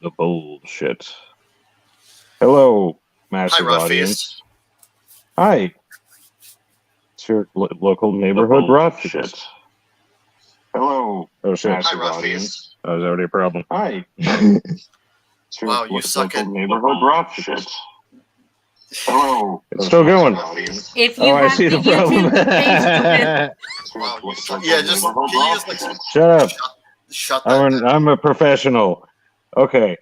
the bullshit. Hello, Hi, massive Ruffies. audience. Hi. It's your local neighborhood Ruffies. Hello. Oh shit. Hi, Ruffies. That was already a problem. Hi. Wow, you suck at neighborhood Ruffies. Hello. It's still going. If you Oh, I have see the the problem. YouTube page Wow, you suck. Yeah, just can you just like Shut up. shut that down? I'm a professional. Okay.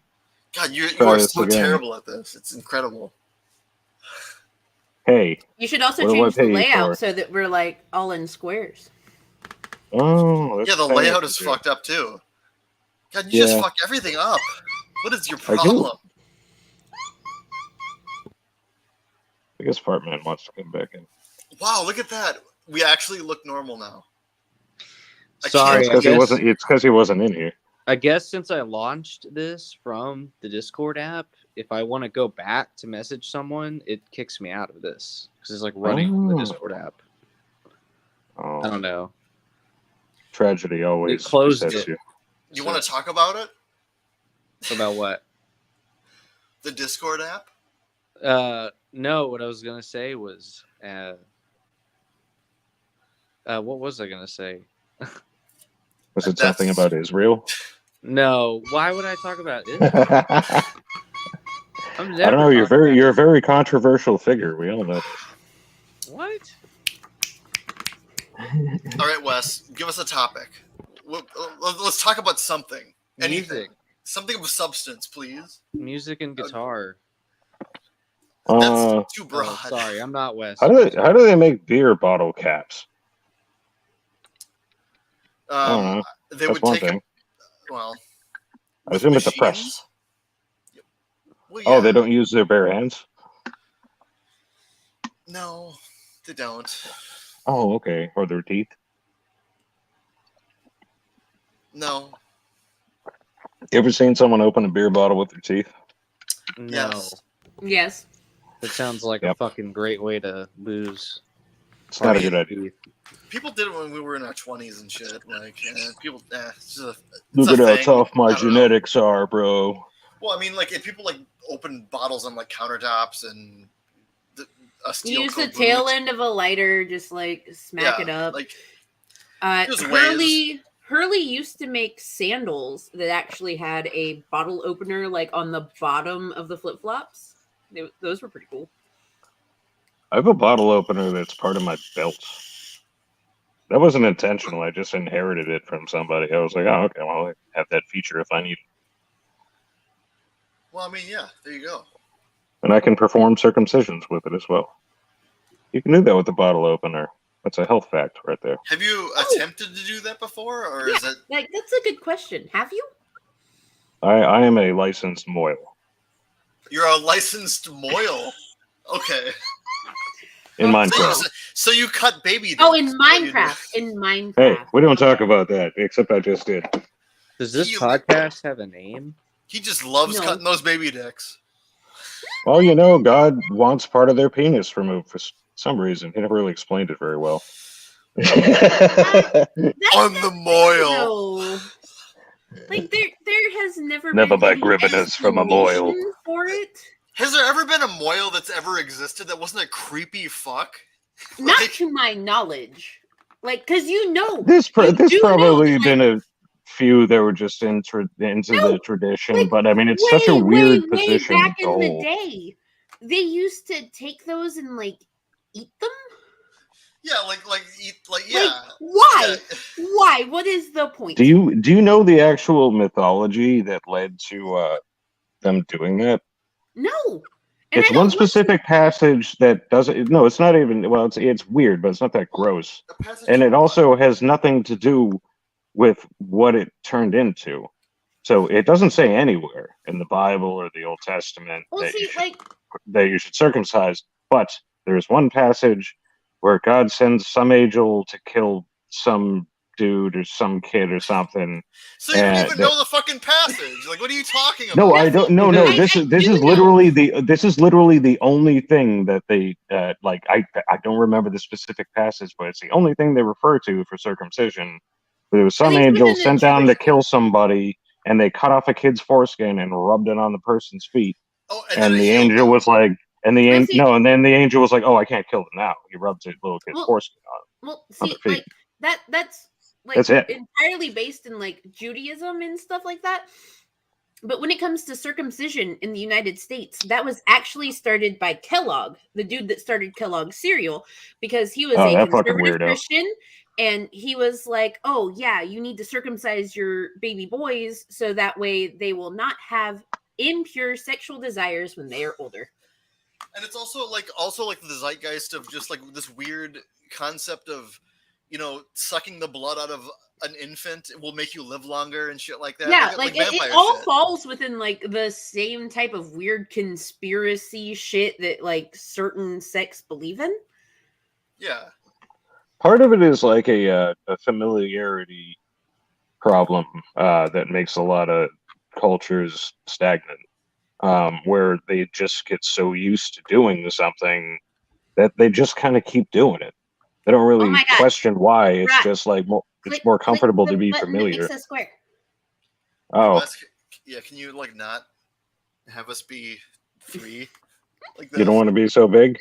God, you try are this so again. terrible at this. It's incredible. Hey. you should also What do I change the pay you layout for? so that we're like all in squares. Oh. Yeah, the layout is fucked up too. God, you just fuck everything up. What is your I do. problem? I guess Fartman wants to come back in. Wow, look at that. We actually look normal now. Sorry, It's because he wasn't in here. I guess since I launched this from the Discord app, if I want to go back to message someone, it kicks me out of this because it's like running on the Discord app. Oh. I don't know. Tragedy always It closed besets it. you. You want to talk about it? About what? The Discord app? No, what I was gonna say was what was I gonna say? Was it something about Israel? No, why would I talk about it? I don't know. You're a very controversial figure. We all know. What? All right, Wes, give us a topic. Let's talk about something. Anything. Music. Something of substance, please. Music and guitar. That's too broad. Oh, sorry, I'm not Wes. How do they make beer bottle caps? I don't know. They That's would one take thing. well. I assume it's a press. Well, Oh, they don't use their bare hands? No, they don't. Oh, okay. Or their teeth? No. You ever seen someone open a beer bottle with their teeth? No. Yes. That sounds like a fucking great way to lose. It's not a good idea. People did it when we were in our 20s and shit. Like, people, it's just Look at how tough my genetics are, bro. Well, I mean, like, if people, like, open bottles on, like, countertops and a steel Use the tail end of a lighter, just, like, smack it up. Like, Hurley used to make sandals that actually had a bottle opener, like, on the bottom of the flip-flops. Those were pretty cool. I have a bottle opener that's part of my belt. That wasn't intentional. I just inherited it from somebody. I was like, oh, okay, well, I have that feature if I need it. Well, I mean, yeah, there you go. And I can perform circumcisions with it as well. You can do that with the bottle opener. That's a health fact right there. Have you attempted to do that before, or is it? Like, that's a good question. Have you? I am a licensed moil. You're a licensed moil. Okay. In Minecraft. So you cut baby dicks. Oh, in Minecraft. In Minecraft. Hey, we don't talk about that, except I just did. Does this podcast have a name? He just loves cutting those baby dicks. Well, you know, God wants part of their penis removed for some reason. He never really explained it very well. On the moil. No. Like, there has never Never been by any Grivenus from a moil. explanation for it. Has there ever been a moil that's ever existed that wasn't a creepy fuck? Not to my knowledge. Like, because There's probably been a few that were just into the tradition, like, but I mean, it's such a weird way position back to in the hold. day, they used to take those and, like, eat them. Yeah, yeah. Like, why? Why? What is the point? Do you know the actual mythology that led to them doing that? No. It's one specific passage that doesn't. No, it's not even. Well, it's weird, but it's not that gross. And it also has nothing to do with what it turned into. So it doesn't say anywhere in the Bible or the Old Testament that you should circumcise. But there's one passage where God sends some angel to kill some dude or some kid or something. So you don't even know the fucking passage. Like, what are you talking about? No, I don't. No. This is literally the only thing that they like. I don't remember the specific passage, but it's the only thing they refer to for circumcision. There was some angel sent down to kill somebody, and they cut off a kid's foreskin and rubbed it on the person's feet. Oh, And then the it healed angel them. was like, and the Well, see- and then the angel was like, "Oh, I can't kill them now." He rubs a little kid's Well, foreskin on. Well, On see, the feet. like that's like That's it. entirely based in like Judaism and stuff like that. But when it comes to circumcision in the United States, that was actually started by Kellogg, the dude that started Kellogg cereal, because he was Oh, a that fucking conservative weirdo. Christian, and he was like, "Oh yeah, you need to circumcise your baby boys so that way they will not have impure sexual desires when they are older." And it's also like the zeitgeist of just like this weird concept of, sucking the blood out of an infant will make you live longer and shit like that. Yeah, like it vampire all shit. falls within like the same type of weird conspiracy shit that like certain sects believe in. Yeah. Part of it is like a familiarity problem that makes a lot of cultures stagnant, where they just get so used to doing something that they just kind of keep doing it. They don't really my God. question why. It's Right. just like it's Click- more click comfortable the to be button that familiar. makes us square. Oh, Yeah, can you like not have us be 3 like this? you don't want to be so big?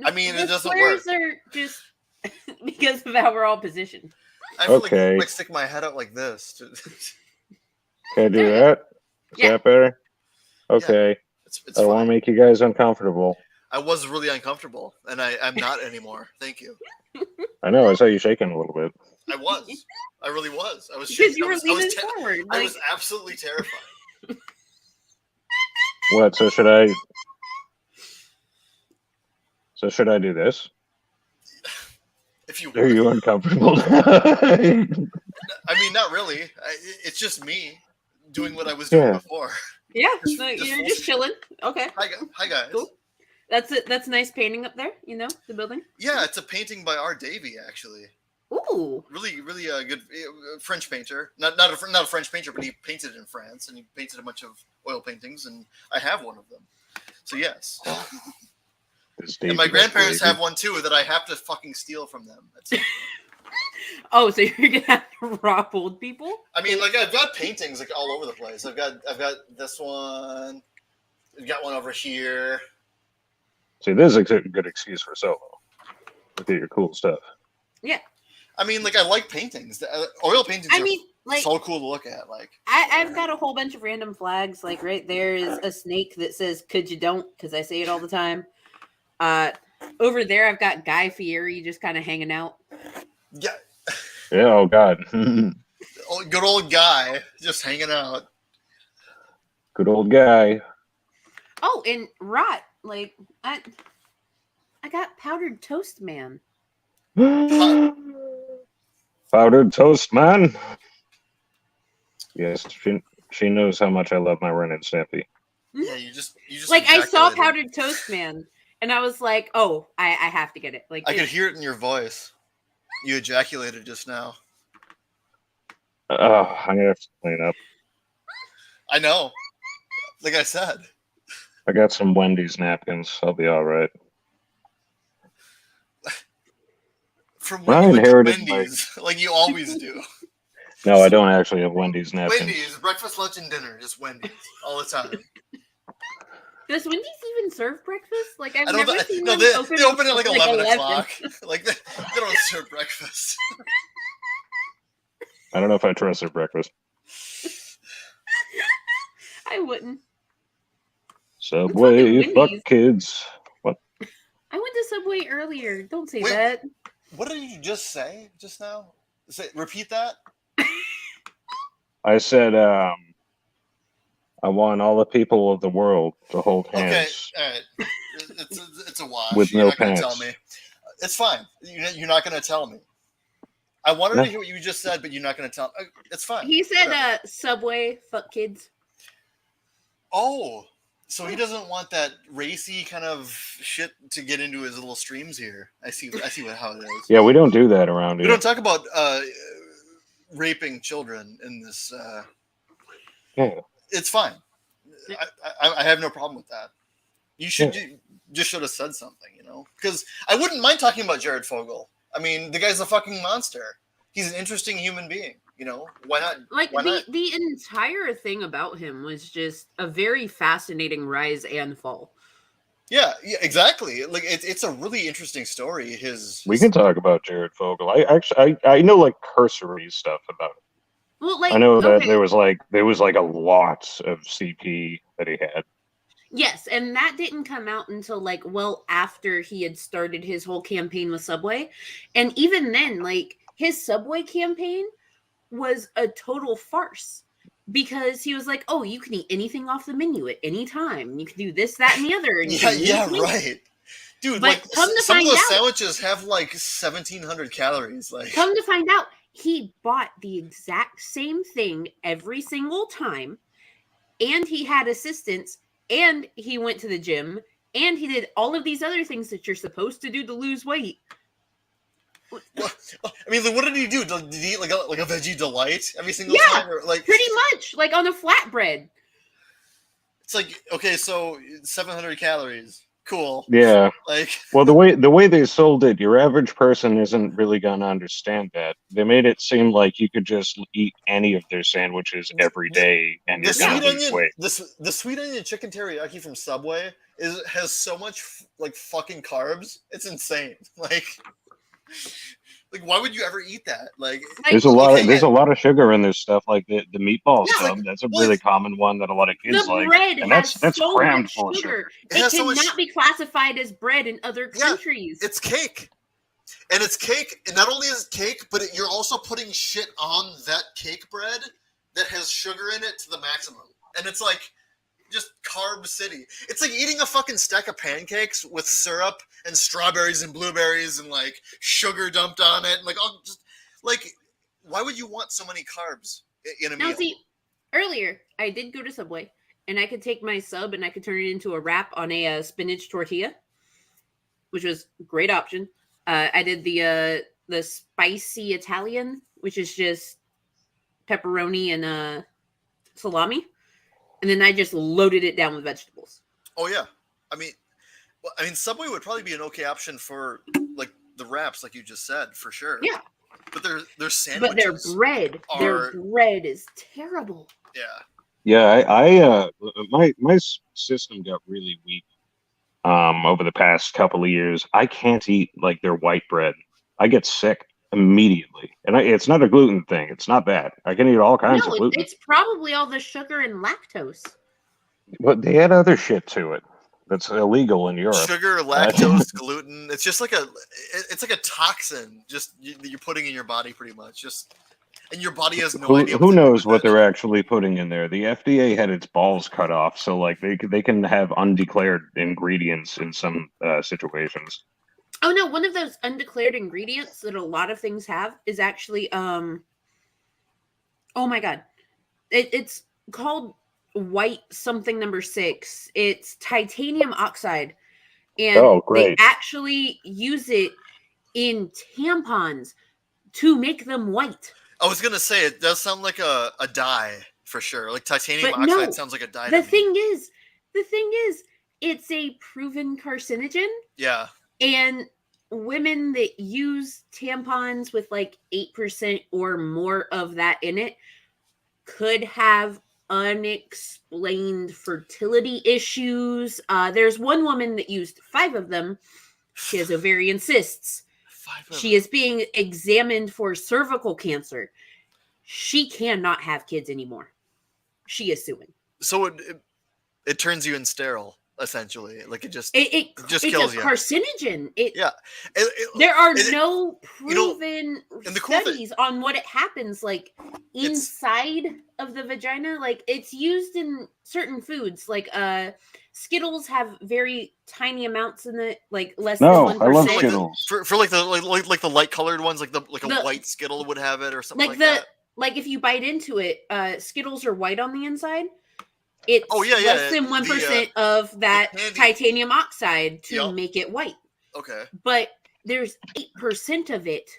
I mean, The it doesn't squares work. are just because of how we're all positioned. I feel Okay. like stick my head out like this. Can I do There you go. that? Is Yeah. that better? Okay. It's I don't want fine. to make you guys uncomfortable. I was really uncomfortable, and I'm not anymore. Thank you. I know. I saw you shaking a little bit. I was. I really was. I was Because shaking. you were I leaning was forward. I Like, was absolutely terrified. What? So should I? So should I do this? If you Are would. you uncomfortable? I mean, not really. It's just me doing what I was doing Yeah. before. yeah, Just- no, just you're full just shit. chilling. Okay, Hi guys. Cool. That's it. That's a nice painting up there. You know, the building. Yeah, it's a painting by R. Davy, actually. Ooh, Really good French painter. Not a French painter, but he painted in France, and he painted a bunch of oil paintings, and I have one of them. So yes. And my grandparents have one too that I have to fucking steal from them. oh, so you're gonna have to rob old people? I mean, like I've got paintings like all over the place. I've got this one. I've got one over here. See, this is a good excuse for solo. Look at your cool stuff. Yeah. I mean, like I like paintings. The oil paintings I are mean, like so cool to look at. Like I've got a whole bunch of random flags. Like right there is a snake that says "Could you don't?" because I say it all the time. Over there I've got Guy Fieri just kind of hanging out. yeah, Yeah. Oh God. good old guy just hanging out. Good old guy. Oh, and rot. Like I got powdered toast man. Powdered toast, man. Yes, she knows how much I love my Ren and Stampy. Yeah, you just Like I saw ejaculated. powdered toast man, and I was like, oh, I have to get it. Like I could hear it in your voice. You ejaculated just now. Oh, I'm gonna have to clean up. I know. Like I said. I got some Wendy's napkins. I'll be all right. From Well, I when you went to inherited my- Wendy's, like you always do. No, I don't actually have Wendy's napkins. Wendy's, breakfast, lunch, and dinner. Just Wendy's. All the time. does Wendy's even serve breakfast? Like I've I don't never know. seen No, them they open at like till, 11 o'clock. Like they don't serve breakfast. I don't know if I trust their breakfast. I wouldn't. Subway, fucking fuck Wendy's. kids. What? I went to Subway earlier. Don't say Wait. that. What did you just say just now? Repeat that. I said, I want all the people of the world to hold hands. Okay, all right. It's a wash. With You're no not going to pants. tell me. It's fine. You're not going to tell me. I wanted No. to hear what you just said, but you're not going to tell. It's fine. He said, Whatever. Subway, fuck kids. Oh, so he doesn't want that racy kind of shit to get into his little streams here. I see how it is. Yeah, we don't do that around We here. don't talk about raping children in this. Yeah. It's fine. I have no problem with that. You should just should have said something, because I wouldn't mind talking about Jared Fogle. I mean, the guy's a fucking monster. He's an interesting human being. You know, why not? Like Why not? the entire thing about him was just a very fascinating rise and fall. Yeah, exactly. Like it's a really interesting story. We can talk about Jared Fogle. I know like cursory stuff about it. Well, like I know that okay. there was like a lot of CP that he had. Yes, and that didn't come out until like well after he had started his whole campaign with Subway. And even then, like his Subway campaign was a total farce because he was like, "Oh, you can eat anything off the menu at any time. You can do this, that, and the other." And yeah, right. Dude, but like come to some find of those out, sandwiches have like 1,700 calories. Like, come to find out, he bought the exact same thing every single time, and he had assistants, and he went to the gym, and he did all of these other things that you're supposed to do to lose weight. well, I mean, like, what did he do? Did he eat like a veggie delight every single time? Or, like, pretty much like on a flatbread. It's like, okay, so 700 calories. Cool. Yeah. Like, well, the way they sold it, your average person isn't really gonna understand that. They made it seem like you could just eat any of their sandwiches every day and you're gonna lose weight. The sweet onion chicken teriyaki from Subway has so much like fucking carbs. It's insane. Like, why would you ever eat that? Like, there's a lot of sugar in this stuff. Like the meatball sub, that's a really common one that a lot of kids the like. bread And has that's so crammed much full of sugar. sugar. It cannot be classified as bread in other countries. It's cake. And it's cake. And not only is it cake, but you're also putting shit on that cake bread that has sugar in it to the maximum. And it's like just carb city. It's like eating a fucking stack of pancakes with syrup and strawberries and blueberries and like sugar dumped on it. Like, oh, just like, why would you want so many carbs in a meal? Now, see, earlier I did go to Subway, and I could take my sub and I could turn it into a wrap on a spinach tortilla, which was a great option. I did the spicy Italian, which is just pepperoni and salami. And then I just loaded it down with vegetables. Oh yeah, I mean, Subway would probably be an okay option for like the wraps, like you just said, for sure. Yeah, but their sandwiches. But their bread is terrible. Yeah. Yeah, my system got really weak over the past couple of years. I can't eat like their white bread. I get sick immediately, and it's not a gluten thing. It's not bad. I can eat all kinds of gluten. It's probably all the sugar and lactose. But they add other shit to it that's illegal in Europe. Sugar, lactose, gluten. It's just like it's like a toxin just you're putting in your body, pretty much. And your body has no idea. Who knows what they're actually putting in there? The FDA had its balls cut off, so like they can have undeclared ingredients in some situations. Oh no, one of those undeclared ingredients that a lot of things have is actually oh my god. It's called white something number 6. It's titanium oxide. And they actually use it in tampons to make them white. I was gonna say it does sound like a dye for sure. Like titanium oxide sounds like a dye. The thing is, it's a proven carcinogen. Yeah. And women that use tampons with like 8% or more of that in it could have unexplained fertility issues. There's one woman that used 5 of them. She has ovarian cysts. She is being examined for cervical cancer. She cannot have kids anymore. She is suing. So it turns you in sterile, essentially. Like it just kills you. It's a carcinogen. There are no proven studies on what it happens like inside of the vagina. Like it's used in certain foods. Like Skittles have very tiny amounts in it, like less than 1%. I love Skittles. For like the light colored ones, like a white Skittle would have it or something like that. Like if you bite into it, Skittles are white on the inside. It's less than 1% of that titanium oxide to make it white. Okay. But there's 8% of it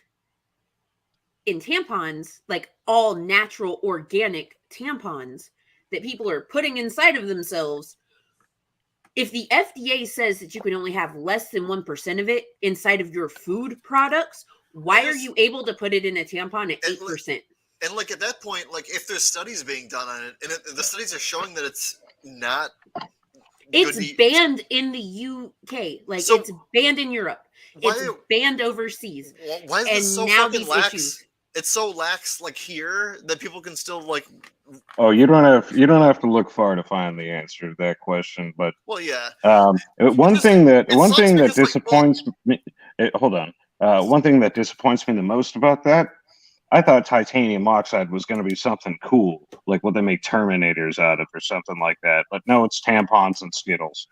in tampons, like all natural organic tampons that people are putting inside of themselves. If the FDA says that you can only have less than 1% of it inside of your food products, why are you able to put it in a tampon at 8%? And like at that point, like if there's studies being done on it, and the studies are showing that it's not. It's banned in the UK. Like So- it's banned in Europe. It's Why- banned overseas. Why is And this so now fucking these lax? issues. It's so lax, like here, that people can still like. Oh, you don't have to look far to find the answer to that question. But Well, yeah. one just- thing that it sucks because, like, disappoints me. Hold on. One thing that disappoints me the most about that, I thought titanium oxide was going to be something cool, like what they make Terminators out of, or something like that. But no, it's tampons and Skittles.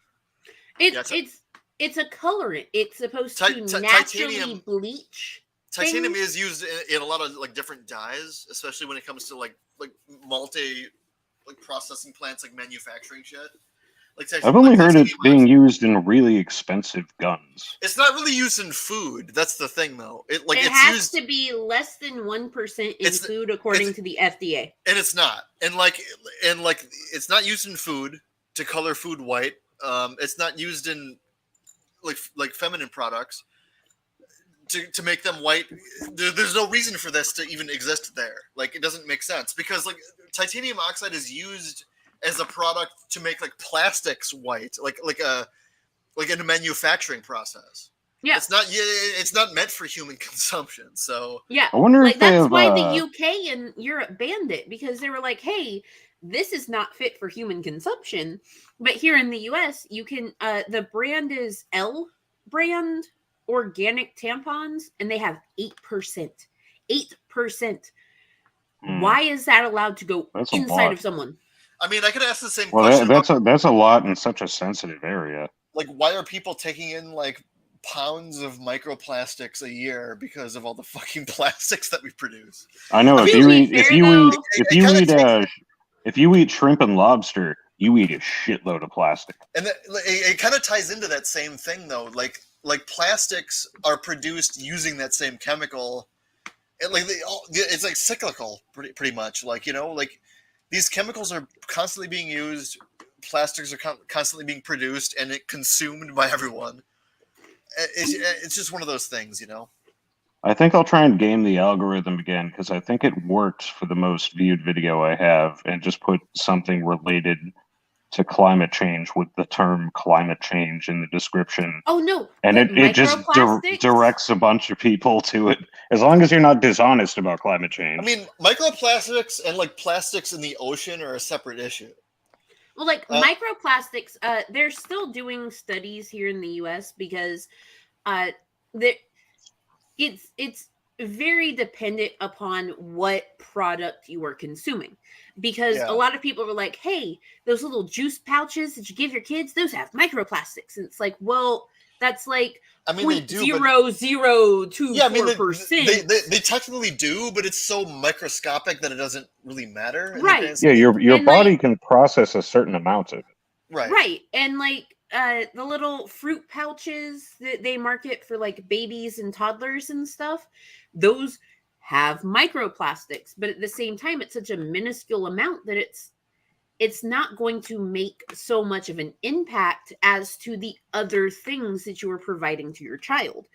It's a colorant. It's supposed to naturally titanium- bleach. Titanium things. is used in a lot of like different dyes, especially when it comes to like processing plants, like manufacturing shit. Like I've only heard it titanium being oxide. used in really expensive guns. It's not really used in food. That's the thing, though. It it's has used, to be less than 1% in It's- food, according to the FDA. and it's not. And it's not used in food to color food white. It's not used in like feminine products to make them white. There's no reason for this to even exist there. Like it doesn't make sense because like titanium oxide is used as a product to make like plastics white, like in a manufacturing process. Yeah. It's not meant for human consumption. So Yeah. I wonder Like if they that's have. why the UK and Europe banned it, because they were like, hey, this is not fit for human consumption. But here in the US, you can the brand is L brand organic tampons, and they have 8%. 8%. Why is that allowed to go That's a inside lot. of someone? I mean, I could ask the same Well, question. that's a lot in such a sensitive area. Like, why are people taking in like pounds of microplastics a year because of all the fucking plastics that we produce? I know if To you be eat fair, though- if you eat shrimp and lobster, you eat a shitload of plastic. And it kind of ties into that same thing, though. Like plastics are produced using that same chemical. It's like cyclical, pretty much. Like like these chemicals are constantly being used. Plastics are constantly being produced and consumed by everyone. It's just one of those things, I think I'll try and game the algorithm again because I think it worked for the most viewed video I have, and just put something related to climate change with the term climate change in the description. Oh no. And it just directs a bunch of people to it, as long as you're not dishonest about climate change. I mean, microplastics and like plastics in the ocean are a separate issue. Well, like microplastics, they're still doing studies here in the U.S. because it's very dependent upon what product you are consuming. Because a lot of people were like, "Hey, those little juice pouches that you give your kids, those have microplastics," and it's like, well, that's like they do 0.024%. They technically do, but it's so microscopic that it doesn't really matter. Right. Yeah, your body can process a certain amount of it. Right. And like the little fruit pouches that they market for like babies and toddlers and stuff, those have microplastics, but at the same time it's such a minuscule amount that it's not going to make so much of an impact as to the other things that you are providing to your child.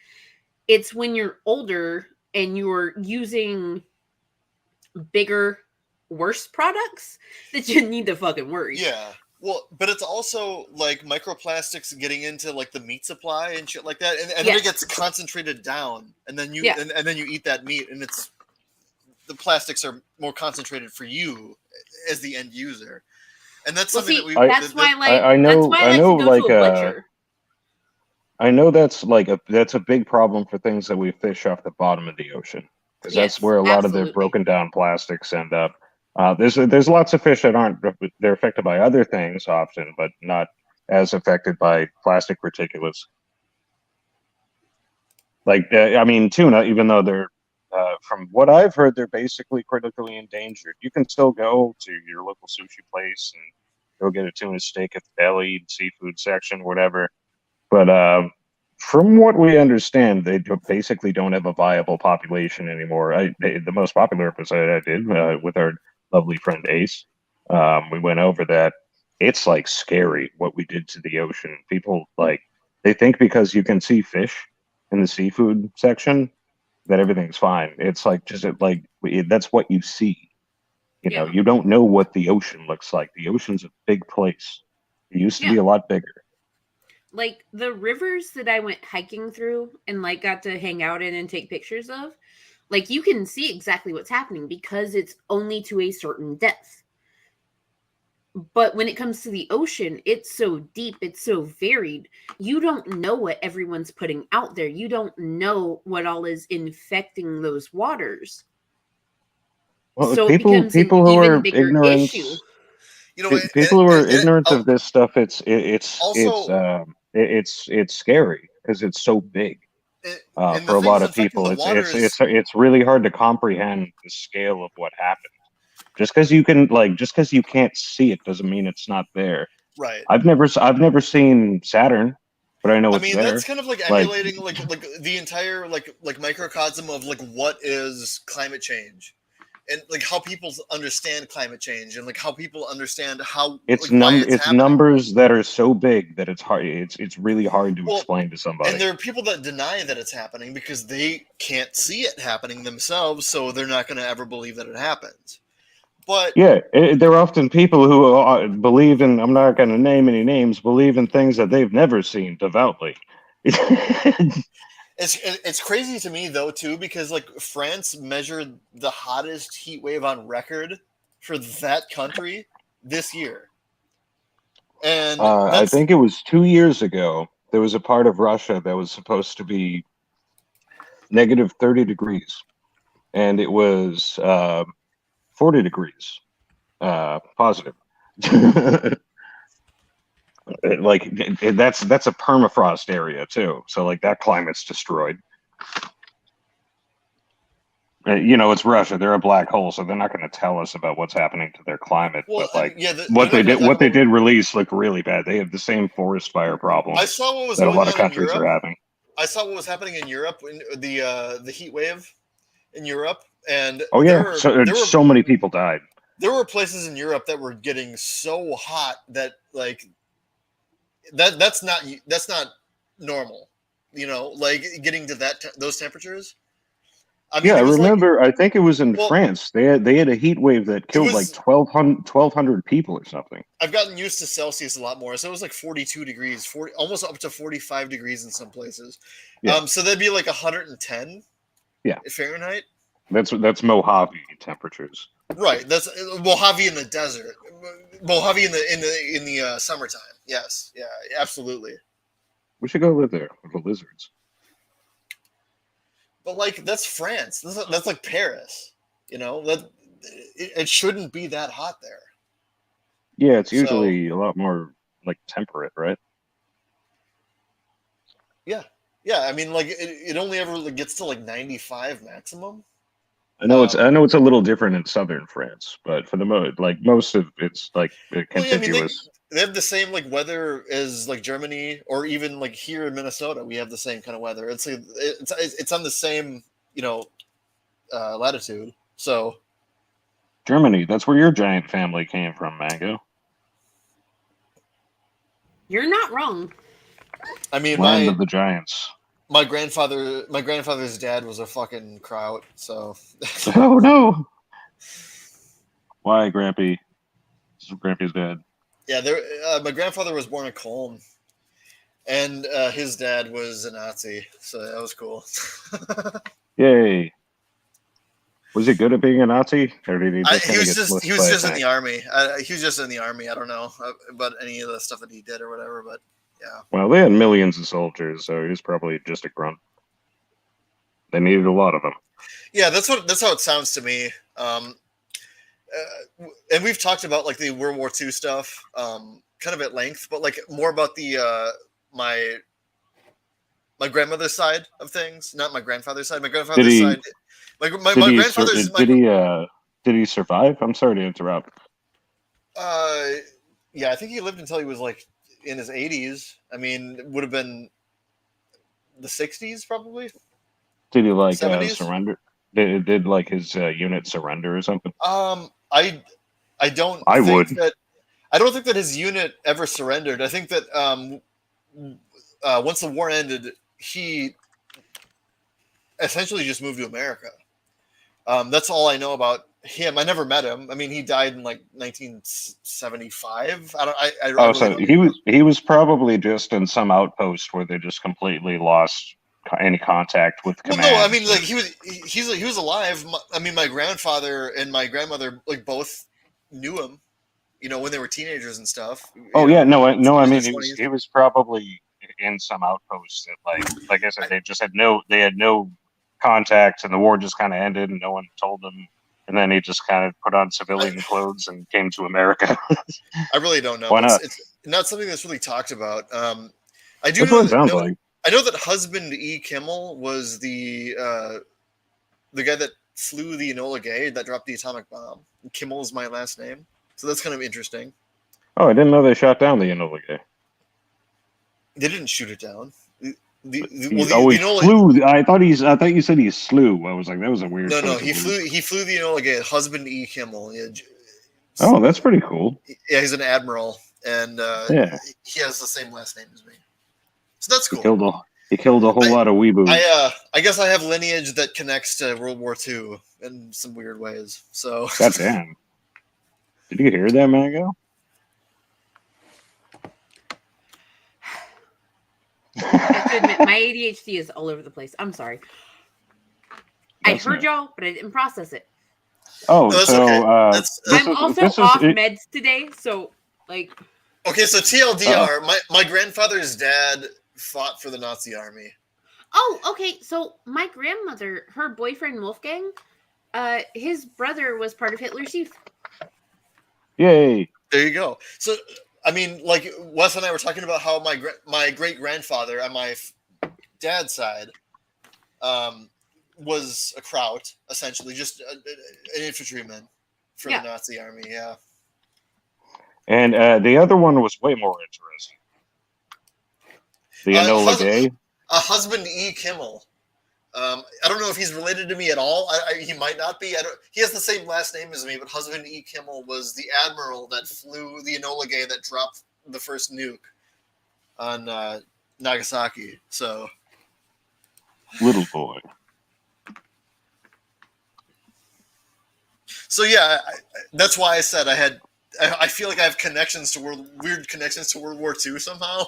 It's when you're older and you're using bigger, worse products that you need to fucking worry. Yeah. Well, but it's also like microplastics getting into like the meat supply and shit like that, and then it gets concentrated down, and then you and then you eat that meat, and the plastics are more concentrated for you as the end user, and that's something that we. That's why I know that's a big problem for things that we fish off the bottom of the ocean, because that's where a lot of the broken down plastics end up. There's lots of fish that they're affected by other things often, but not as affected by plastic particulates. Like tuna, even though they're from what I've heard, they're basically critically endangered. You can still go to your local sushi place and go get a tuna steak at the deli, seafood section, whatever. But from what we understand, they basically don't have a viable population anymore. The most popular episode I did with our lovely friend Ace, we went over that. It's like scary what we did to the ocean. People they think because you can see fish in the seafood section that everything's fine. It's like that's what you see. Yeah. You don't know what the ocean looks like. The ocean's a big place. It used to be Yeah. a lot bigger. Like the rivers that I went hiking through and like got to hang out in and take pictures of, like you can see exactly what's happening because it's only to a certain depth. But when it comes to the ocean, it's so deep, it's so varied. You don't know what everyone's putting out there. You don't know what all is infecting those waters. Well, So it becomes people an who even are bigger ignorant, issue. people who are And ignorant of this stuff, it's also, scary because it's so big. and For the a lot things of infecting people, the waters. it's really hard to comprehend the scale of what happened. Just because you can't see it doesn't mean it's not there. Right. I've never seen Saturn, but I know I it's mean, there. that's kind of like Like- emulating like the entire like microcosm of like what is climate change, and like how people understand climate change, and like how people understand how It's why it's happening. numbers that are so big that it's hard. It's really hard to Well, explain to somebody. And there are people that deny that it's happening because they can't see it happening themselves, so they're not going to ever believe that it happens. But yeah, there are often people who believe in, I'm not going to name any names, believe in things that they've never seen devoutly. it's crazy to me though too, because like France measured the hottest heat wave on record for that country this year, and I think it was 2 years ago. There was a part of Russia that was supposed to be negative 30 degrees, and it was 40 degrees positive. That's a permafrost area too, so like that climate's destroyed. It's Russia. They're a black hole, so they're not going to tell us about what's happening to their climate. Well, but like, yeah, what they did release looked really bad. They have the same forest fire problems I saw what was that a going lot of on in countries Europe. are having. I saw what was happening in Europe in the heat wave in Europe, and Oh yeah, there were so many people died. There were places in Europe that were getting so hot that like that's not normal. Like getting to those temperatures. I mean, Yeah, I it was remember. I think it was in Well, France. They had a heat wave that killed like 1,200 people or something. I've gotten used to Celsius a lot more, so it was like 42 degrees, almost up to 45 degrees in some places. Yeah. So that'd be like 110. Yeah. Fahrenheit. That's Mojave temperatures. Right. That's Mojave in the desert. Mojave in the summertime. Yes. Yeah. Absolutely. We should go live there with the lizards. But like that's France. That's like Paris. That it shouldn't be that hot there. Yeah, it's usually a lot more like temperate, right? Yeah. Yeah. I mean, like it only ever gets to like 95 maximum. I know it's a little different in southern France, but for the most of it's like contiguous. They have the same like weather as like Germany, or even like here in Minnesota, we have the same kind of weather. It's on the same latitude. So Germany, that's where your giant family came from, Mango. You're not wrong. I mean, Land of the Giants. My grandfather's dad was a fucking kraut. So. Oh no! Why, Grampy? This is Grampy's dad. Yeah, my grandfather was born in Cologne, and his dad was a Nazi, so that was cool. Yay! Was he good at being a Nazi, or did he? He was just in the army. He was just in the army. I don't know about any of the stuff that he did or whatever, but yeah. Well, they had millions of soldiers, so he was probably just a grunt. They needed a lot of them. Yeah, that's how it sounds to me. And we've talked about like the World War II stuff, kind of at length, but like more about the my grandmother's side of things, not my grandfather's side. My grandfather's side. My grandfather's. Did he survive? I'm sorry to interrupt. Yeah, I think he lived until he was like in his 80s. I mean, it would have been the 60s probably. Did he like 70s? surrender? Did like his unit surrender or something? I don't. I think I don't think that his unit ever surrendered. I think that once the war ended, he essentially just moved to America. That's all I know about him. I never met him. I mean, he died in like 1975. I Oh, really so don't he was probably just in some outpost where they just completely lost any contact with Well, command. no, I mean, like he was alive. I mean, my grandfather and my grandmother like both knew him, you know, when they were teenagers and stuff. Oh yeah, no, I mean, his he was probably in some outpost that, like I said, they had no contact, and the war just kind of ended, and no one told them, and then he just kind of put on civilian clothes and came to America. I really don't know. Why not? It's not something that's really talked about. I do That's know what it sounds like. I know that husband E. Kimmel was the guy that flew the Enola Gay that dropped the atomic bomb. Kimmel is my last name, so that's kind of interesting. Oh, I didn't know they shot down the Enola Gay. They didn't shoot it down. He flew. I thought you said he slew. I was like, that was a weird. No, he flew the Enola Gay. Husband E. Kimmel. Yeah, oh, that's pretty cool. Yeah, he's an admiral, and he has the same last name as me. So that's cool. He killed a whole lot of weeboos. I guess I have lineage that connects to World War II in some weird ways. So goddamn. Did you hear that, Mango? I have to admit, my ADHD is all over the place. I'm sorry. I heard y'all, but I didn't process it. Oh, no, so okay. I'm also off meds today, so like. Okay, so TLDR, my grandfather's dad fought for the Nazi army. Oh, okay. So my grandmother, her boyfriend Wolfgang, his brother was part of Hitler's Youth. Yay! There you go. So, I mean, like Wes and I were talking about how my great grandfather on my dad's side, was a Kraut, essentially, just an infantryman for the Nazi army. Yeah. And the other one was way more interesting. The Enola Gay. Husband E. Kimmel. I don't know if he's related to me at all. He might not be. He has the same last name as me, but husband E. Kimmel was the admiral that flew the Enola Gay that dropped the first nuke on Nagasaki. So, little boy. So yeah, that's why I said I feel like I have connections to weird connections to World War II somehow.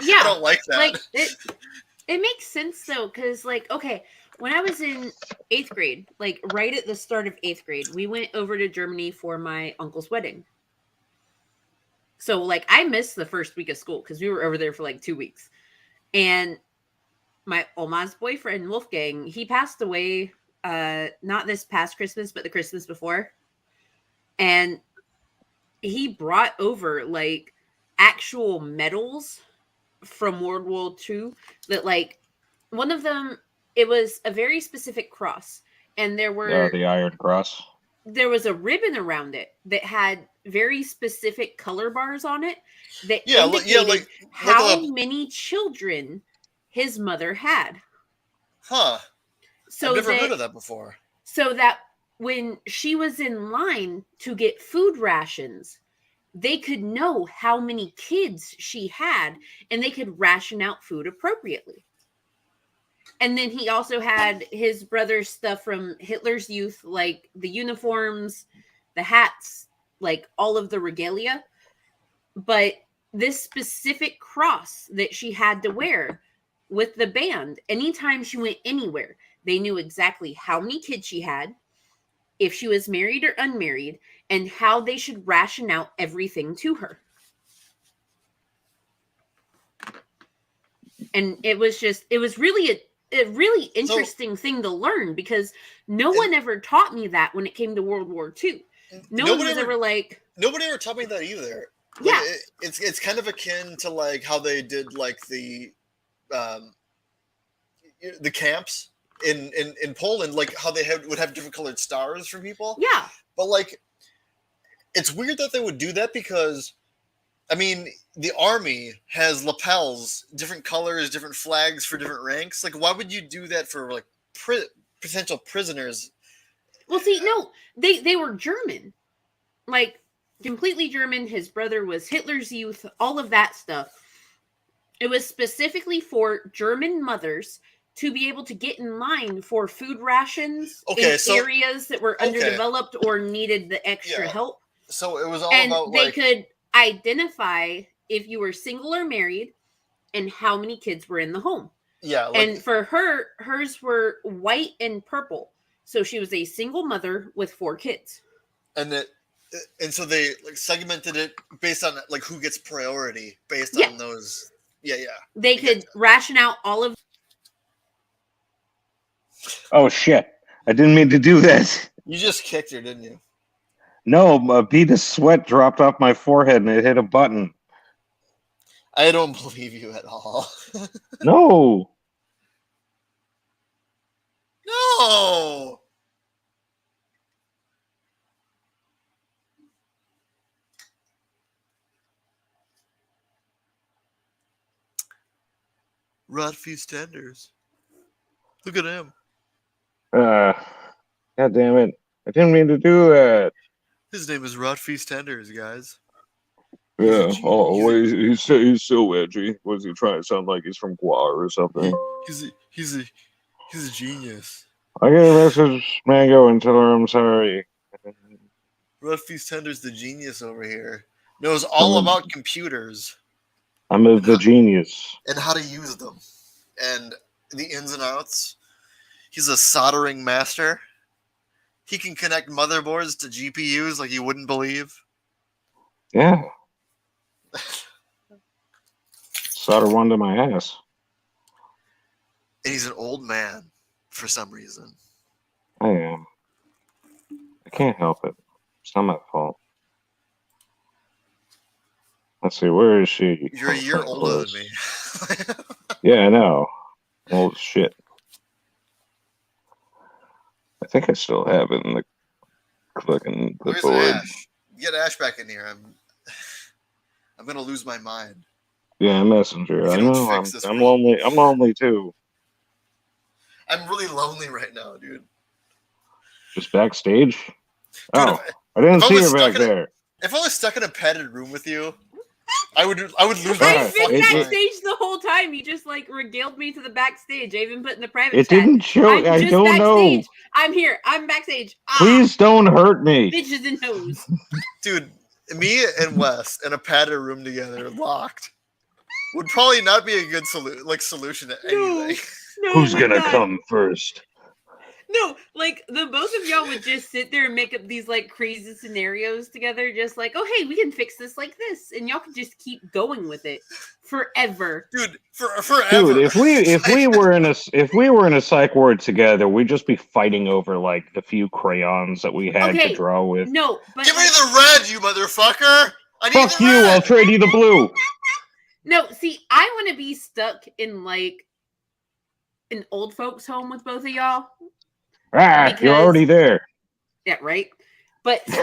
Yeah, I don't like that. Like it makes sense though, because like, okay, when I was in 8th grade, like right at the start of 8th grade, we went over to Germany for my uncle's wedding. So like I missed the first week of school because we were over there for like 2 weeks. And my Oma's boyfriend, Wolfgang, he passed away not this past Christmas, but the Christmas before. And he brought over like actual medals from World War II that like one of them, it was a very specific cross, and there were the Iron Cross. There was a ribbon around it that had very specific color bars on it that indicated how many children his mother had. Huh. So I've never heard of that before. So that when she was in line to get food rations, they could know how many kids she had, and they could ration out food appropriately. And then he also had his brother's stuff from Hitler's Youth, like the uniforms, the hats, like all of the regalia. But this specific cross that she had to wear with the band, anytime she went anywhere, they knew exactly how many kids she had, if she was married or unmarried, and how they should ration out everything to her. And it was really a really interesting thing to learn, because no one ever taught me that when it came to World War II. Nobody ever taught me that either. Like, yeah. It's kind of akin to like how they did like the camps in Poland, like how they would have different colored stars for people. Yeah. But like, it's weird that they would do that, because I mean, the army has lapels, different colors, different flags for different ranks. Like, why would you do that for like potential prisoners? Well, see, no, they were German, like completely German. His brother was Hitler's Youth, all of that stuff. It was specifically for German mothers to be able to get in line for food rations Okay, in so- areas that were underdeveloped or needed the extra Yeah. help. So it was all And about they like could identify if you were single or married and how many kids were in the home. like, And for her, hers were white and purple. So she was a single mother with 4 kids. and so they like segmented it based on like who gets priority based Yeah. on those. Yeah. They I could ration out all of Oh shit! I didn't mean to do that. You just kicked her, didn't you? No, a bead of sweat dropped off my forehead and it hit a button. I don't believe you at all. No. No. Rodfeast Tenders. Look at him. God damn it! I didn't mean to do that. His name is Rodfeast Tenders, guys. Yeah. He's a Oh, genius. wait, he's so edgy. Was he trying to sound like he's from Guar or something? He's a genius. I get a message, Mango, and tell her I'm sorry. Rodfeast Tenders, the genius over here, knows all about computers I'm the genius. and how to use them and the ins and outs. He's a soldering master. He can connect motherboards to GPUs like you wouldn't believe. Yeah. Solder one to my ass. And he's an old man for some reason. I am. I can't help it. It's not my fault. Let's see, where is she? You're a Oh, year so older close. than me. Yeah, I know. Old as shit. I think I still have it in the fucking Where's clipboard. Ash? Get Ash back in here. I'm gonna lose my mind. Yeah, Messenger. We I can know. fix this I'm problem. lonely. I'm lonely too. I'm really lonely right now, dude. Just backstage. Dude, Oh, I didn't if I see was her stuck back in a- there. If I was stuck in a padded room with you, I would lose my Alright, I've fucking been it- mind. backstage the whole time. You just like regaled me to the backstage. I even put in the private It chat. didn't show. I'm I just don't know. backstage. I'm here. I'm backstage. Please don't hurt me. Bitches and hoes. Dude, me and Wes in a padded room together, locked, would probably not be a good solution to No. anything. No, Who's we're gonna not. come first? No, like the both of y'all would just sit there and make up these like crazy scenarios together, just like, oh hey, we can fix this like this, and y'all could just keep going with it forever. Dude, forever. Dude, if we were in a psych ward together, we'd just be fighting over like the few crayons that we had Okay, to draw with. No, but Give me like, the red, you motherfucker! I need Fuck the you! red! I'll trade you the blue. no. See, I want to be stuck in like an old folks' home with both of y'all. Ah, you're Because- already there. Yeah, right. But still,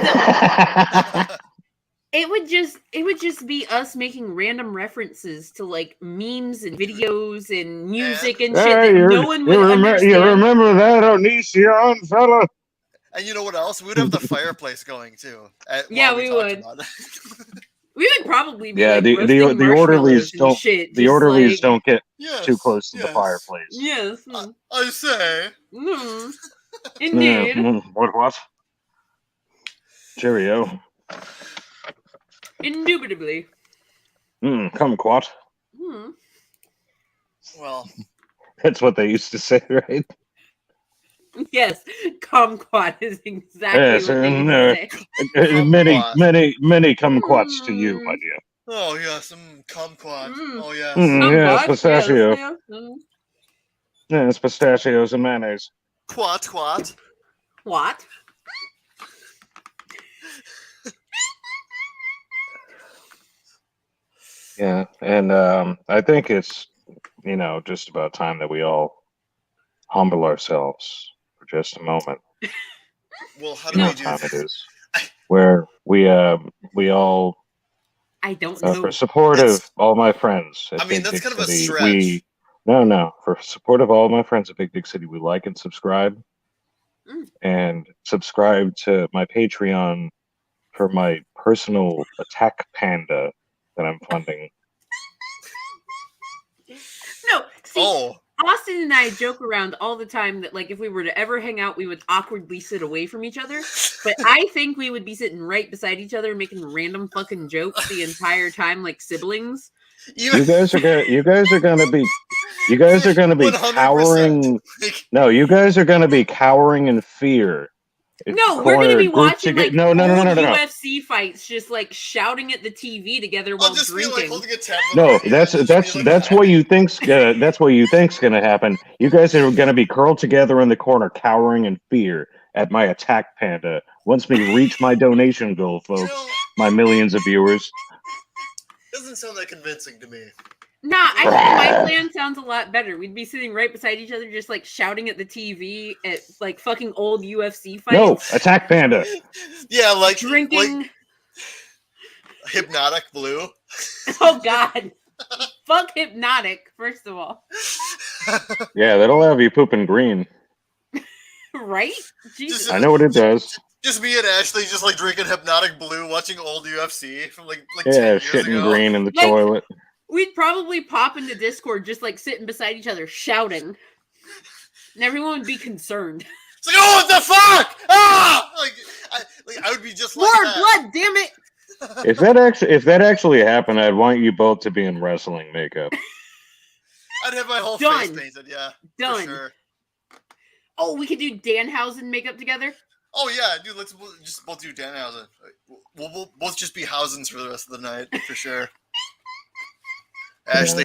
it would just be us making random references to like memes and videos and music and shit Hey, that no one would understand. you remember that Onision fella? And you know what else? We would have the fireplace going too. Yeah, while we talked would. about it. We would probably be Yeah, like the roasting orderlies marshmallows and don't shit, the just orderlies like, don't get Yes, too close to the yes. fireplace. Yes, I say. indeed, What? Cheerio. indubitably. Kumquat. Hmm. Well, That's what they used to say, right? Yes, kumquat is exactly Yes, what they and, used to say. many kumquats to you, my dear. oh yes, kumquat. Mm. Oh yes. Yes, Kumquat, pistachio. yes, yeah. Yes, pistachios and mayonnaise. Quat. What? Yeah, and I think it's just about time that we all humble ourselves for just a moment. Well, how You do know we what do time this? it is, where we all I don't know. for support of That's- all my friends. At I mean, Big that's Big kind of a City, stretch. for support of all my friends at Big Big City, we like and subscribe, and subscribe to my Patreon for my personal attack panda that I'm funding. No, see, Oh, Austin and I joke around all the time that, like, if we were to ever hang out, we would awkwardly sit away from each other. But I think we would be sitting right beside each other, making random fucking jokes the entire time, like siblings. You guys are gonna be 100%. cowering. No, you guys are gonna be cowering in fear. No, we're gonna be watching like no. UFC fights, just like shouting at the TV together while drinking. No, that's what you think's gonna happen. You guys are gonna be curled together in the corner, cowering in fear at my attack panda. Once we reach my donation goal, folks, my millions of viewers. Doesn't sound that convincing to me. Nah, I think my plan sounds a lot better. We'd be sitting right beside each other, just like shouting at the TV at like fucking old UFC fights. No, attack panda. Yeah, like drinking. Like Hypnotic Blue. Oh God. Fuck Hypnotic, first of all. Yeah, that'll have you pooping green. Right? Jesus. I know what it does. Just me and Ashley just like drinking Hypnotic Blue, watching old UFC from like 10 years shitting ago. green in the toilet. We'd probably pop into Discord just like sitting beside each other shouting. And everyone would be concerned. It's like, oh, what the fuck? Ah! I would be just like more that. blood, damn it! If that actually happened, I'd want you both to be in wrestling makeup. I'd have my whole face painted, yeah. Done. For sure. Oh, we could do Danhausen makeup together? Oh yeah, dude, let's just both do Danhausen. We'll both just be Hausens for the rest of the night, for sure. Ashley,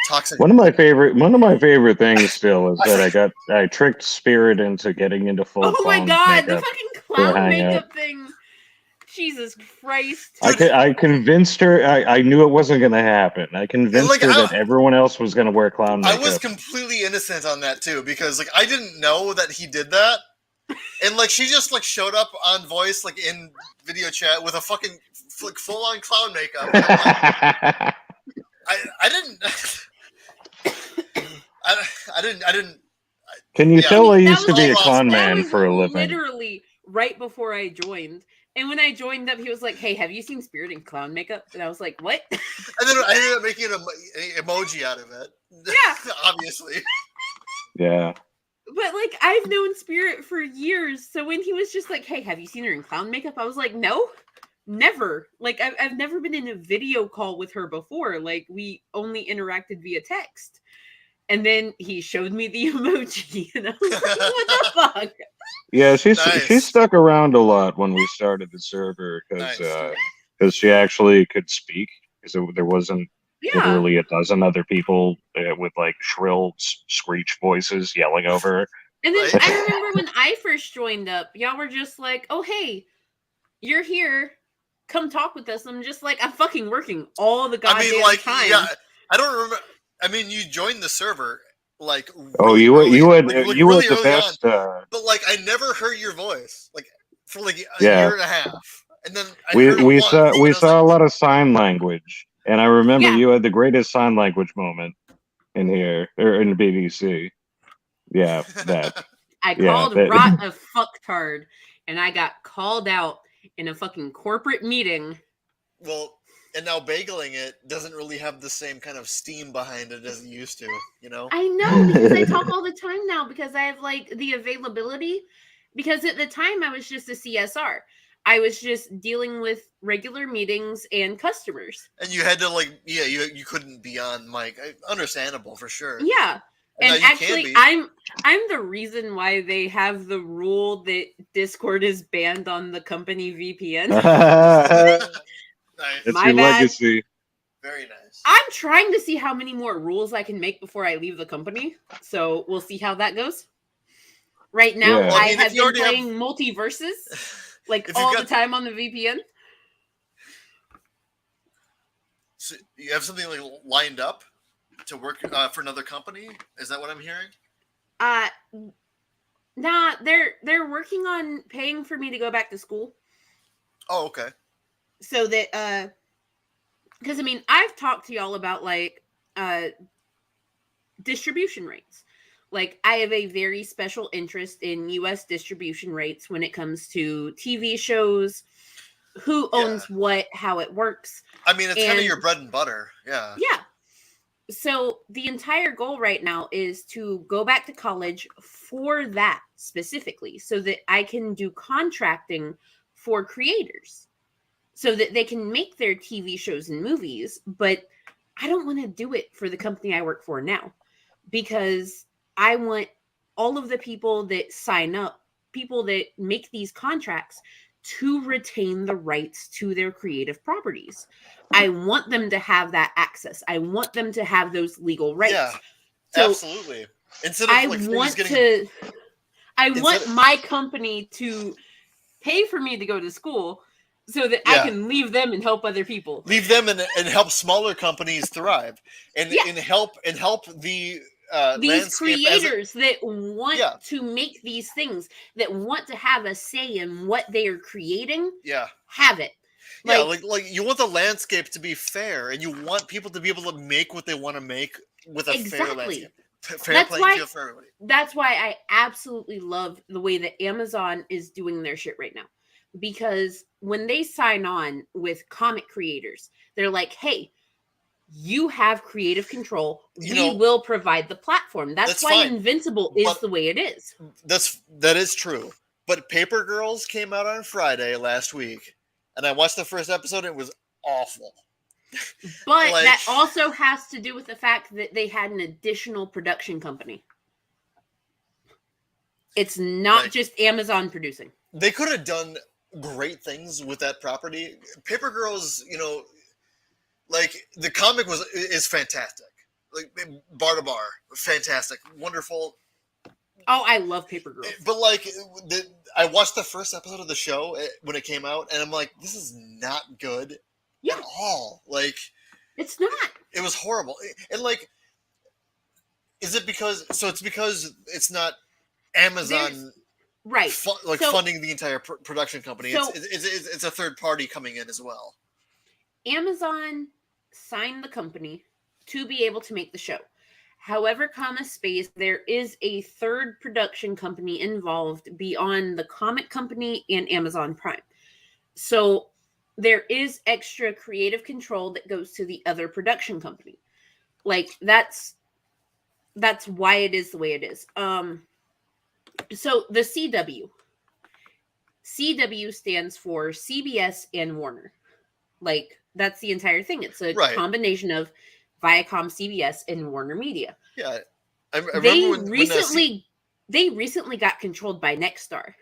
toxic. One of my favorite things still is that I tricked Spirit into getting into full. Oh my god, the makeup fucking clown makeup thing! Jesus Christ! I convinced her. I knew it wasn't going to happen. I convinced her that everyone else was going to wear clown makeup. I was completely innocent on that too, because like I didn't know that he did that, and like she just like showed up on voice like in video chat with a fucking like full on clown makeup. I didn't. Can you tell I used to be a con man for a living? Literally right before I joined. And when I joined up, he was like, "Hey, have you seen Spirit in clown makeup?" And I was like, "What?" And then I ended up making an emoji out of it. Yeah. Obviously. Yeah. But like I've known Spirit for years. So when he was just like, "Hey, have you seen her in clown makeup?" I was like, "No. Never. Like I've never been in a video call with her before. Like we only interacted via text." And then he showed me the emoji, and I was like, "What the fuck?" Yeah, she stuck around a lot when we started the server because she actually could speak, because there wasn't literally a dozen other people with like shrill screech voices yelling over her. And then I remember when I first joined up, y'all were just like, "Oh hey, you're here. Come talk with us." I'm just like, I'm fucking working all the goddamn time. Yeah, I don't remember. I mean, you joined the server like. Really you were the best. But like, I never heard your voice like for like a year and a half, and then we saw a lot of sign language, and I remember you had the greatest sign language moment in here or in BDC. Yeah, that. I called Rot a fucktard, and I got called out in a fucking corporate meeting. Well, and now bageling it doesn't really have the same kind of steam behind it as it used to, you know? I know, because I talk all the time now because I have like the availability. Because at the time I was just a CSR. I was just dealing with regular meetings and customers. And you had to like, you couldn't be on mic. Understandable for sure. Yeah. And actually, I'm the reason why they have the rule that Discord is banned on the company VPN. Nice. It's my legacy. Very nice. I'm trying to see how many more rules I can make before I leave the company. So we'll see how that goes. Right now, I have been playing multiverses like all the time on the VPN. So you have something like lined up to work for another company? Is that what I'm hearing? Nah, they're working on paying for me to go back to school. Oh, okay. So that because I mean, I've talked to y'all about like distribution rates. Like I have a very special interest in US distribution rates when it comes to TV shows, who owns what, how it works. I mean, it's kind of your bread and butter. Yeah. Yeah. So the entire goal right now is to go back to college for that specifically, so that I can do contracting for creators, so that they can make their TV shows and movies. But I don't want to do it for the company I work for now, because I want all of the people that sign up, people that make these contracts, to retain the rights to their creative properties. I want them to have that access. I want them to have those legal rights. Yeah, so absolutely. Instead of I like want things getting, I want my company to pay for me to go to school, so that I can leave them and help other people. Leave them and help smaller companies thrive, and help the these creators that want to make these things, that want to have a say in what they are creating. Have it. Like you want the landscape to be fair, and you want people to be able to make what they want to make with a fair landscape. Fair playing field for everybody. That's why I absolutely love the way that Amazon is doing their shit right now. Because when they sign on with comic creators, they're like, hey, you have creative control. We will provide the platform. That's why fine. Invincible is the way it is. That is true. But Paper Girls came out on Friday last week, and I watched the first episode. It was awful. But that also has to do with the fact that they had an additional production company. It's not just Amazon producing. They could have done great things with that property. Paper Girls, like the comic is fantastic. Like bar to bar, fantastic, wonderful. Oh, I love Paper Girls. But I watched the first episode of the show when it came out, and I'm like, this is not good at all. Like, it's not. It was horrible. And is it because? So it's because it's not Amazon. Right. Funding the entire production company. So, it's a third party coming in as well. Amazon signed the company to be able to make the show. However, there is a third production company involved beyond the comic company and Amazon Prime. So there is extra creative control that goes to the other production company. Like that's why it is the way it is. So the CW stands for CBS and Warner. Like that's the entire thing. It's a combination of Viacom, CBS, and Warner Media. Yeah, they recently got controlled by Nexstar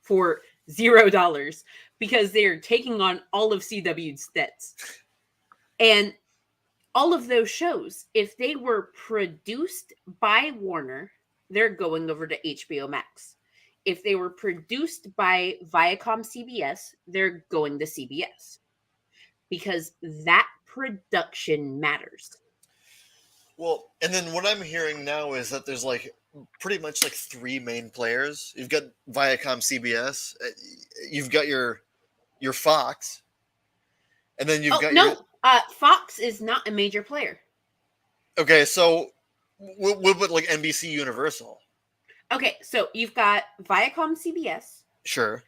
for $0 because they are taking on all of CW's debts. And all of those shows, if they were produced by Warner, they're going over to HBO Max. If they were produced by Viacom CBS, they're going to CBS. Because that production matters. Well, and then what I'm hearing now is that there's pretty much three main players. You've got Viacom CBS, you've got your Fox, and then you've got Fox is not a major player. Okay, so what about NBC Universal? Okay, so you've got Viacom CBS. Sure.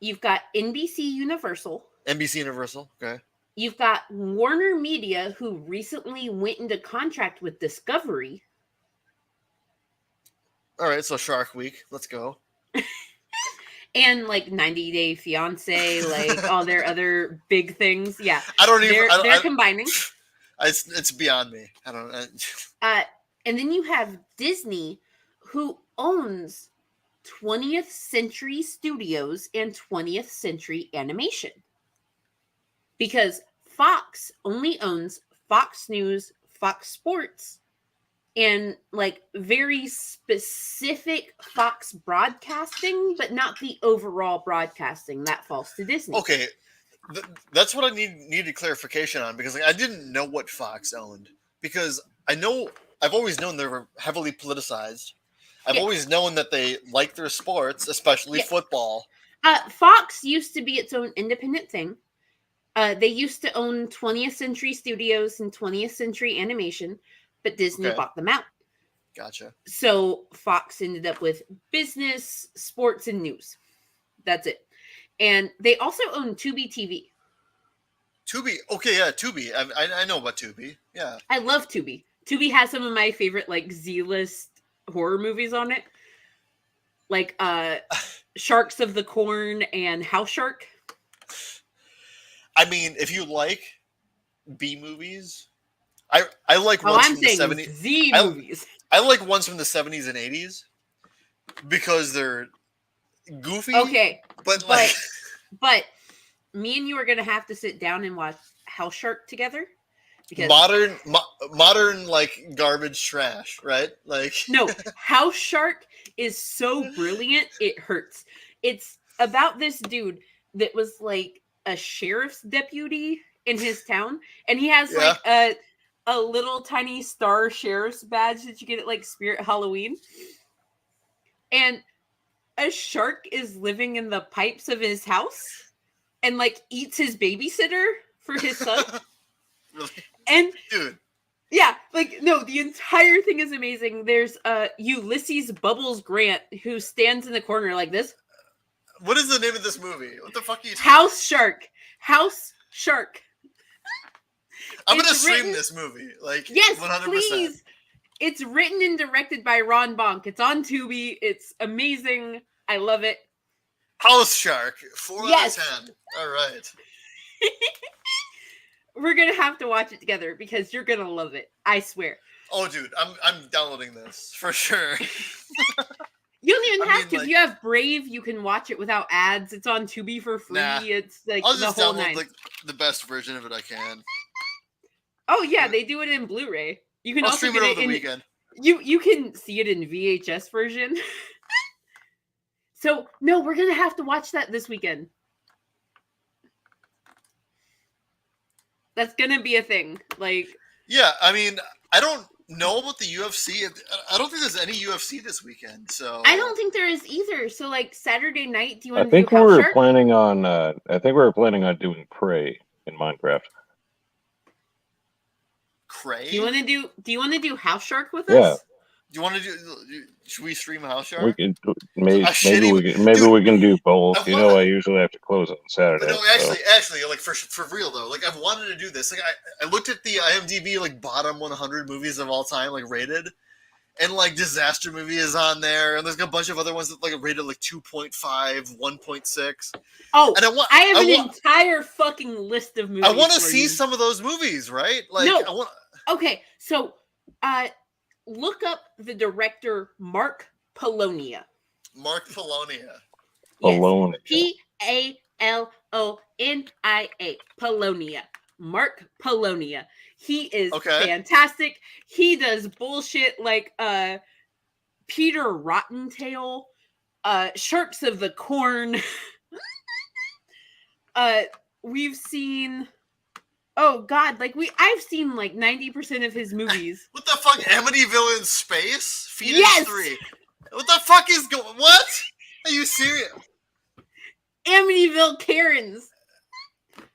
You've got NBC Universal. NBC Universal, okay. You've got Warner Media, who recently went into contract with Discovery. All right, so Shark Week, let's go. And 90 Day Fiance, all their other big things. Yeah, I don't even. They're combining. It's beyond me. I don't. And then you have Disney, who owns 20th Century Studios and 20th Century Animation. Because Fox only owns Fox News, Fox Sports, and very specific Fox broadcasting, but not the overall broadcasting that falls to Disney. Okay, that's what I needed clarification on, because I didn't know what Fox owned, because I've always known they were heavily politicized. I've always known that they like their sports, especially football. Fox used to be its own independent thing. They used to own 20th Century Studios and 20th Century Animation, but Disney bought them out. Gotcha. So Fox ended up with business, sports, and news. That's it. And they also own Tubi TV. Tubi? Okay, yeah, Tubi. I know about Tubi. Yeah. I love Tubi. Tubi has some of my favorite like Z-list horror movies on it, like Sharks of the Corn and House Shark. I mean, if you like B movies, I like Oh, ones I'm from the saying 70s. Z movies. I like ones from the 70s and 80s because they're goofy. Okay, but like but me and you are gonna have to sit down and watch House Shark together because modern like garbage trash, right? Like no, House Shark is so brilliant it hurts. It's about this dude that was like a sheriff's deputy in his town, and he has like a little tiny star sheriff's badge that you get at like Spirit Halloween, and a shark is living in the pipes of his house and like eats his babysitter for his son. really? And Dude, yeah, like no, the entire thing is amazing. There's Ulysses Bubbles Grant who stands in the corner like this. what is the name of this movie? What the fuck are you House Shark. House Shark. I'm gonna It's stream written- this movie. Like Yes, 100%. please. It's written and directed by Ron Bonk. It's on Tubi. It's amazing. I love it. House Shark, 4 Yes. out of 10. All right. We're gonna have to watch it together because you're gonna love it. I swear. Oh, dude, I'm downloading this for sure. You don't even I have mean, to. like- You have Brave. You can watch it without ads. It's on Tubi for free. Nah. It's like I'll the just whole download nine. like the best version of it I can. Oh yeah, they do it in Blu-ray. You can I'll also stream it get over it the in. weekend. You can see it in VHS version. So no, we're gonna have to watch that this weekend. That's gonna be a thing. Like Yeah, I mean, I don't know about the UFC. I don't think there's any UFC this weekend. So I don't think there is either. So like Saturday night, do you I want to do think we House were Shark? planning on. I think we were planning on doing Prey in Minecraft. Cray. Do you want to do House Shark with Yeah. us? Do you want to do? Should we stream House Shark? We can maybe A shitty- maybe we dude, can do both. I You know, wanna- I usually have to close on Saturday. No, so- actually, like for real though, like I've wanted to do this. Like I looked at the IMDb like bottom 100 movies of all time, like rated, and like disaster movie is on there, and there's a bunch of other ones that like rated like 2.5, 1.6. Oh, And I have an entire fucking list of movies. I want to for see you. some of those movies, right? Like No. I want. Okay, so look up the director Mark Polonia. Mark Polonia. Bologna. Palonia. Polonia. Mark Polonia. He is Okay. fantastic. He does bullshit like Peter Rottentail, Sharks of the Corn. We've seen I've seen like 90% of his movies. What the fuck? Amityville in space? Phoenix Yes! 3. What the fuck is going? What? Are you serious? Amityville Karens.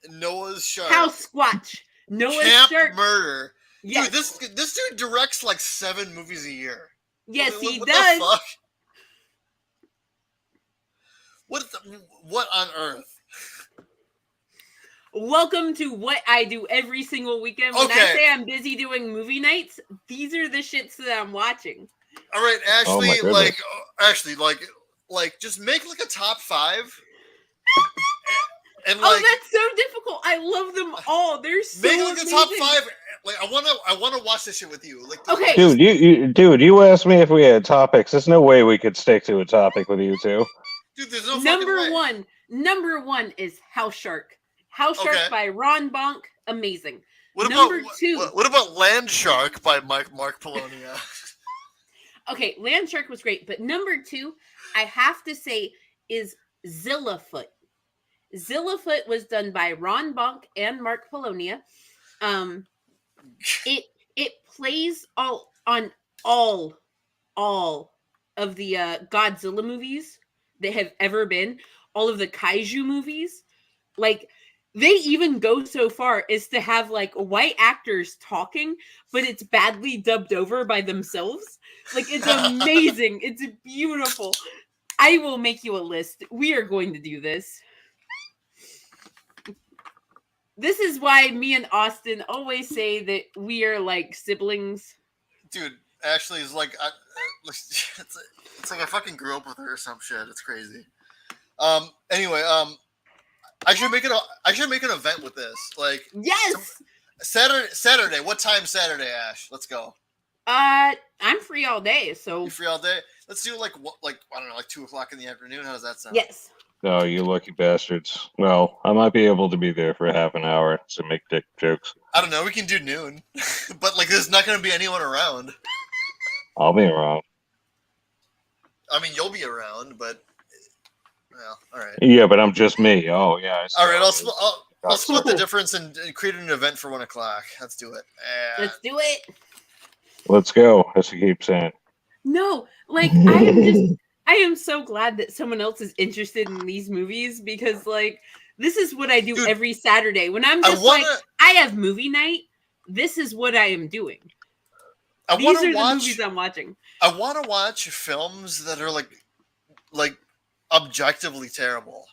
Noah's Shark. House Squatch. Noah's Camp Shark. Murder. Yes. Dude, this dude directs like 7 movies a year. Yes, What- he what does. The fuck? What on earth? Welcome to what I do every single weekend. When I Okay. say I'm busy doing movie nights, these are the shits that I'm watching. All right, Oh my Ashley. goodness. Like, just make like a top 5. And Oh, like, that's so difficult. I love them all. They're so make like a top amazing. 5. Like, I wanna watch this shit with you. Like, Okay. Dude, you asked me if we had topics. There's no way we could stick to a topic with you two. Dude, there's no Number fucking way. Number one is House Shark. House Shark Okay. by Ron Bonk. Amazing. What Number about 2. What about Land Shark by Mark Polonia? Okay, Land Shark was great, but number 2, I have to say, is Zillafoot. Zillafoot was done by Ron Bonk and Mark Polonia. It plays all of the Godzilla movies that have ever been, all of the kaiju movies. Like, they even go so far as to have like white actors talking, but it's badly dubbed over by themselves. Like, it's amazing. It's beautiful. I will make you a list. We are going to do this. This is why me and Austin always say that we are like siblings. dude, Ashley is like, it's like I fucking grew up with her or some shit. It's crazy. Anyway, I should make an event with this. Like, Yes. Saturday. What time Saturday, Ash? Let's go. I'm free all day, so You free all day? Let's do like I don't know, like 2:00 in the afternoon. How does that sound? yes. Oh, you lucky bastards. Well, I might be able to be there for half an hour to make dick jokes. I don't know. We can do noon, but like, there's not going to be anyone around. I'll be around. I mean, you'll be around, but well, all right. Yeah, but I'm just me. Oh, yeah. All right, I'll split the difference and create an event for 1:00. Let's do it. Let's do it. Let's go, as you keep saying. No, like I am so glad that someone else is interested in these movies because like this is what I do every Saturday when I'm just I have movie night. This is what I am doing. These are the movies I'm watching. I want to watch films that are like objectively terrible,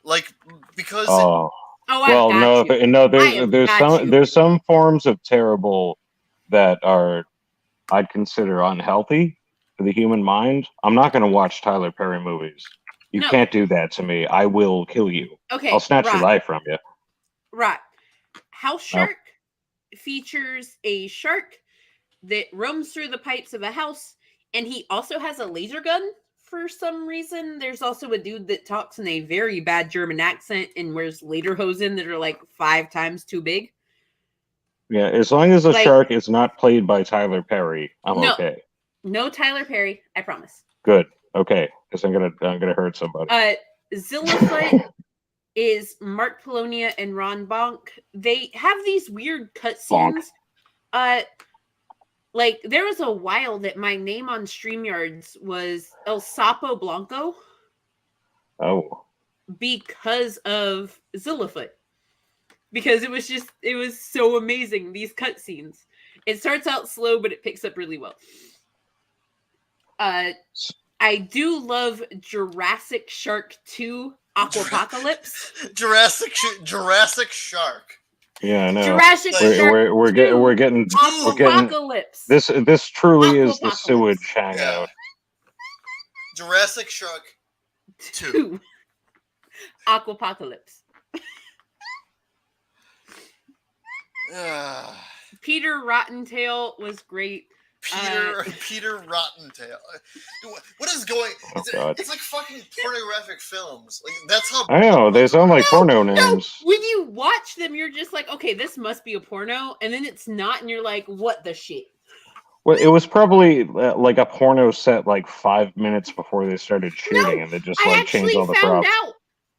like because. There's some forms of terrible that are I'd consider unhealthy for the human mind. I'm not going to watch Tyler Perry movies. You can't do that to me. I will kill you. Okay, I'll snatch your life from you. Right. House Shark features a shark that roams through the pipes of a house, and he also has a laser gun for some reason. There's also a dude that talks in a very bad German accent and wears lederhosen that are like 5 times too big. Yeah, as long as the shark is not played by Tyler Perry, I'm okay. No Tyler Perry, I promise. Good. Okay, because I'm gonna hurt somebody. Zillafoot is Mark Polonia and Ron Bonk. They have these weird cutscenes. Like there was a while that my name on StreamYards was El Sapo Blanco. Oh. Because of Zillafoot. Because it was so amazing, these cutscenes. It starts out slow, but it picks up really well. I do love Jurassic Shark 2 Aquapocalypse. Jurassic Shark. Yeah, I know. Jurassic Shark. We're getting Aquapocalypse. This truly is the Sewage Hangout. Yeah. Jurassic Shark 2. Aquapocalypse. Peter Rottentail was great. Peter Rottentail. What is going? It's like fucking pornographic films. Like that's how. I know they sound like porno names. When you watch them, you're just like, okay, this must be a porno, and then it's not, and you're like, what the shit? Well, it was probably like a porno set like 5 minutes before they started shooting, and they just like changed all the props.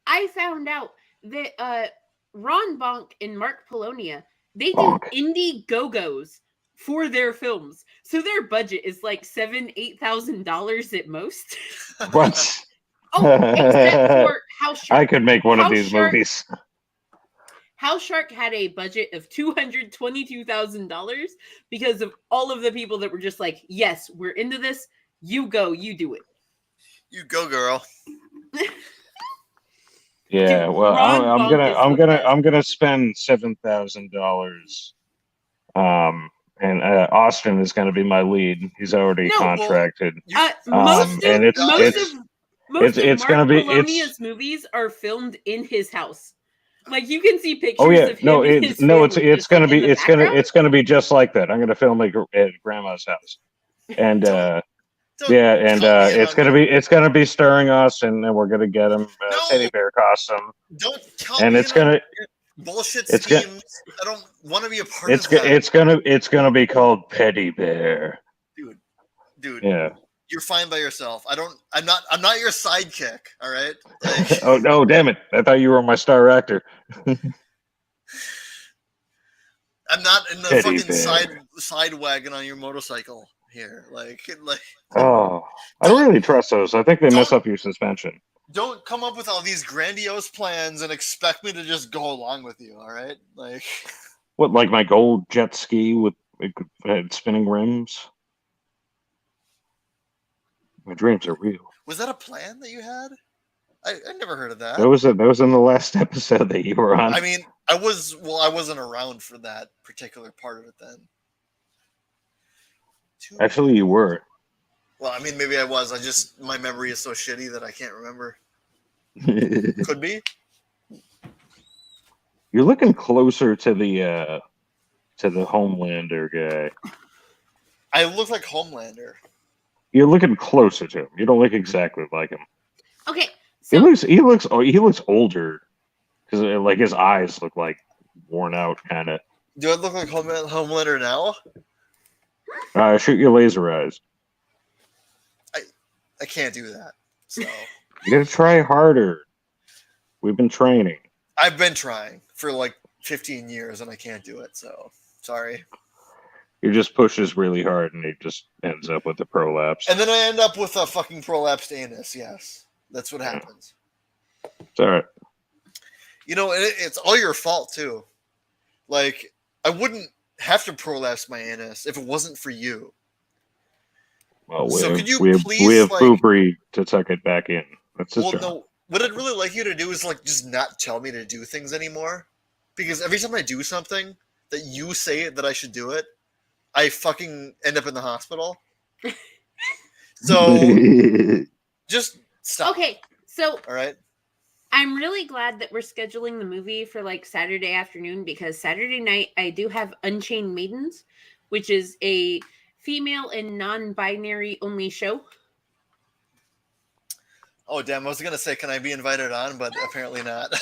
I found out that Ron Bonk and Mark Polonia, they do Indiegogo's for their films, so their budget is like $7,000-8,000 at most. What? Except for House Shark. I could make one of these movies. House Shark had a budget of $222,000 because of all of the people that were just like, "Yes, we're into this. You go, you do it. You go, girl." Yeah, Dude, well, I'm gonna spend $7,000. And Austin is going to be my lead. He's already contracted. Most of Mark Polonia's movies are filmed in his house. Like you can see pictures of him. It's gonna be just like that. I'm gonna film like at Grandma's house, and it's gonna be starring us, and then we're gonna get him a teddy bear costume. Don't tell and me it's gonna. Bullshit schemes. I don't want to be a part of that. It's gonna be called Petty Bear. Dude. Yeah. You're fine by yourself. I'm not your sidekick, all right? Like, oh no, damn it. I thought you were my star actor. I'm not in the Petty fucking side wagon on your motorcycle here. Like Oh, I don't really trust those. I think they mess up your suspension. Don't come up with all these grandiose plans and expect me to just go along with you, all right? Like what, like my gold jet ski with spinning rims? My dreams are real. Was that a plan that you had? I never heard of that. That was in the last episode that you were on. I mean, I wasn't around for that particular part of it then. Actually, you were. Well, I mean, maybe I was. My memory is so shitty that I can't remember. Could be. You're looking closer to the Homelander guy. I look like Homelander. You're looking closer to him. You don't look exactly like him. Okay, He so looks older because like his eyes look like worn out, kind of. Do I look like Homelander now? Shoot your laser eyes. I can't do that. So You gotta try harder. We've been training. I've been trying for like 15 years and I can't do it. So sorry. He just pushes really hard and he just ends up with a prolapse. And then I end up with a fucking prolapsed anus. Yes, that's what happens. It's all right. You know, it's all your fault too. Like, I wouldn't have to prolapse my anus if it wasn't for you. Well, So could you we please, have like- Boobery to tuck it back in. That's his Well, job. no. What I'd really like you to do is like just not tell me to do things anymore, because every time I do something that you say that I should do it, I fucking end up in the hospital. So just stop. okay, so All right. I'm really glad that we're scheduling the movie for like Saturday afternoon, because Saturday night I do have Unchained Maidens, which is a female and non-binary only show. Oh damn! I was gonna say, can I be invited on? But apparently not.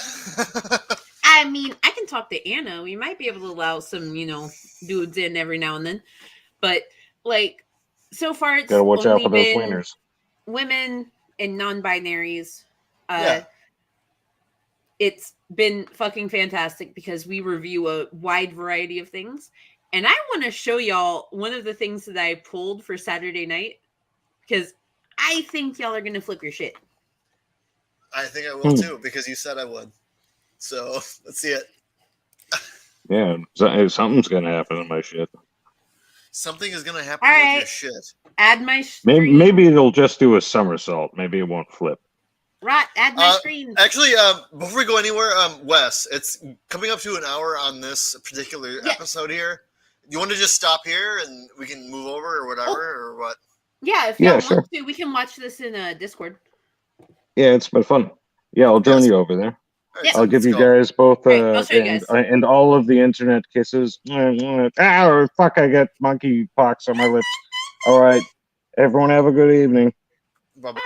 I mean, I can talk to Anna. We might be able to allow some, dudes in every now and then. But like, so far it's Gotta watch out only for those been wieners. women and non-binaries. Yeah. It's been fucking fantastic because we review a wide variety of things. And I want to show y'all one of the things that I pulled for Saturday night, because I think y'all are going to flip your shit. I think I will too, because you said I would. So let's see it. Yeah, something's gonna happen in my shit. Something is gonna happen All with right. your shit. Add my screen. Maybe it'll just do a somersault. Maybe it won't flip. Right, add my screen. Actually, before we go anywhere, Wes, it's coming up to an hour on this particular episode here. You want to just stop here and we can move over or whatever, or what? Yeah, if y'all want sure. to, we can watch this in Discord. Yeah, it's been fun. Yeah, I'll join you over there. All Yeah. I'll give you let's go. guys both Right, I'll show you guys. and all of the internet kisses. Ah, fuck! I got monkey pox on my lips. All right, everyone, have a good evening. Bye-bye.